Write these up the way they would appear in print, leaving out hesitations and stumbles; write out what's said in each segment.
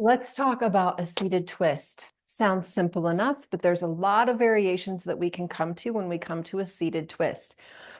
Let's talk about a seated twist. Sounds simple enough, but there's a lot of variations that we can come to when we come to a seated twist.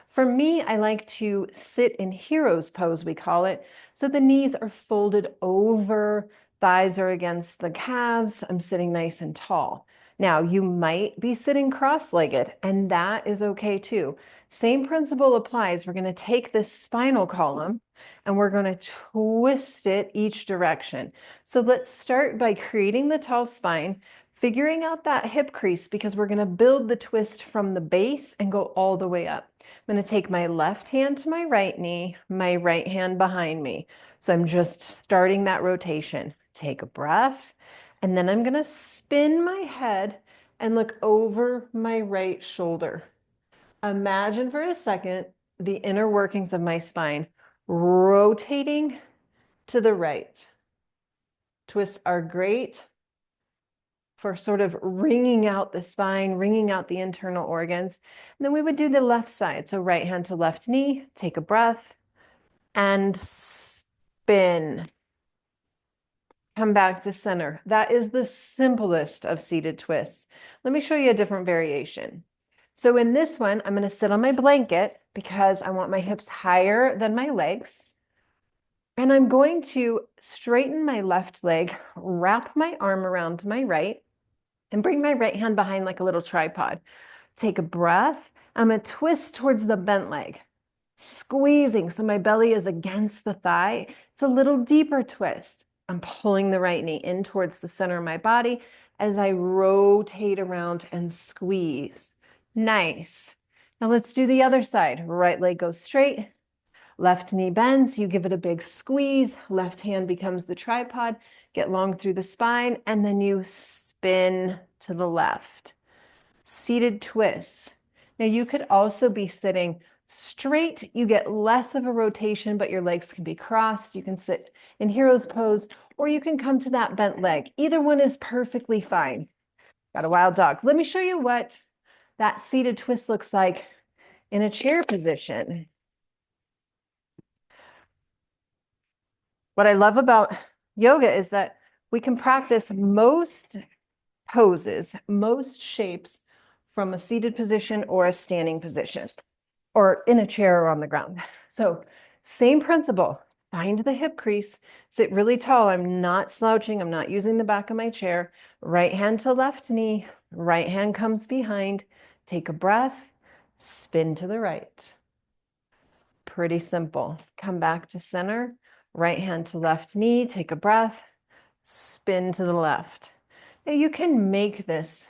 For me, I like to sit in hero's pose, we call it. So the knees are folded over, thighs are against the calves. I'm sitting nice and tall. Now, you might be sitting cross-legged, and that is okay too. Same principle applies. We're going to take this spinal column and we're going to twist it each direction. So let's start by creating the tall spine, figuring out that hip crease because we're going to build the twist from the base and go all the way up. I'm going to take my left hand to my right knee, my right hand behind me. So I'm just starting that rotation. Take a breath, and then I'm going to spin my head and look over my right shoulder. Imagine for a second the inner workings of my spine rotating to the right. Twists are great for sort of wringing out the spine, wringing out the internal organs. And then we would do the left side. So right hand to left knee, take a breath and spin. Come back to center. That is the simplest of seated twists. Let me show you a different variation. So in this one, I'm going to sit on my blanket because I want my hips higher than my legs. And I'm going to straighten my left leg, wrap my arm around my right, and bring my right hand behind like a little tripod. Take a breath. I'm going to twist towards the bent leg, squeezing so my belly is against the thigh. It's a little deeper twist. I'm pulling the right knee in towards the center of my body as I rotate around and squeeze. Nice. Now let's do the other side. Right leg goes straight. Left knee bends, you give it a big squeeze, left hand becomes the tripod, get long through the spine, and then you spin to the left. Seated twists. Now you could also be sitting straight. You get less of a rotation, but your legs can be crossed. You can sit in hero's pose, or you can come to that bent leg. Either one is perfectly fine. Got a wild dog. Let me show you what that seated twist looks like in a chair position. What I love about yoga is that we can practice most poses, most shapes from a seated position or a standing position, or in a chair or on the ground. So same principle, find the hip crease, sit really tall. I'm not slouching. I'm not using the back of my chair. Right hand to left knee, right hand comes behind. Take a breath, spin to the right. Pretty simple. Come back to center, right hand to left knee, take a breath, spin to the left. Now you can make this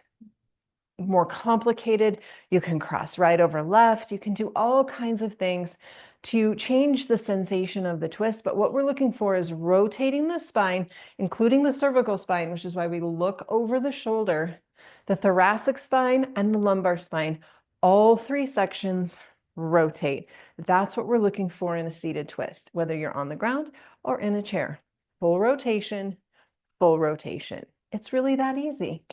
more complicated. You can cross right over left. You can do all kinds of things to change the sensation of the twist. But what we're looking for is rotating the spine, including the cervical spine, which is why we look over the shoulder, the thoracic spine and the lumbar spine. All three sections rotate. That's what we're looking for in a seated twist, whether you're on the ground or in a chair. Full rotation, full rotation. It's really that easy.